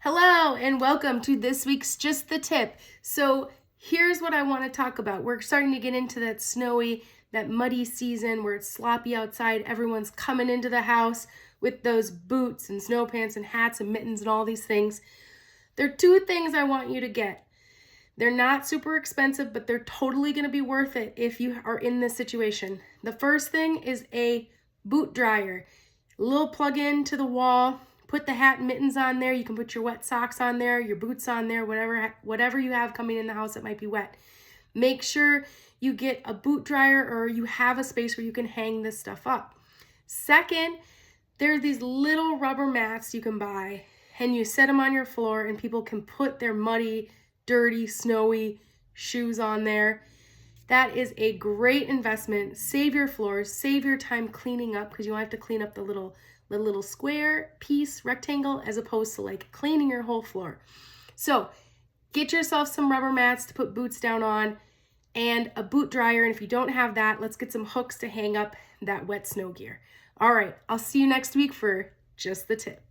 Hello and welcome to this week's Just the Tip. So here's what I want to talk about. We're starting to get into that snowy, that muddy season where it's sloppy outside. Everyone's coming into the house with those boots and snow pants and hats and mittens and all these things. There are two things I want you to get. They're not super expensive, but they're totally going to be worth it if you are in this situation. The first thing is a boot dryer. A little plug-in to the wall. Put the hat and mittens on there. You can put your wet socks on there, your boots on there, whatever you have coming in the house that might be wet. Make sure you get a boot dryer or you have a space where you can hang this stuff up. Second, there are these little rubber mats you can buy and you set them on your floor and people can put their muddy, dirty, snowy shoes on there. That is a great investment. Save your floors, save your time cleaning up because you don't have to clean up the little square piece, rectangle, as opposed to like cleaning your whole floor. So get yourself some rubber mats to put boots down on and a boot dryer. And if you don't have that, let's get some hooks to hang up that wet snow gear. All right, I'll see you next week for Just the Tip.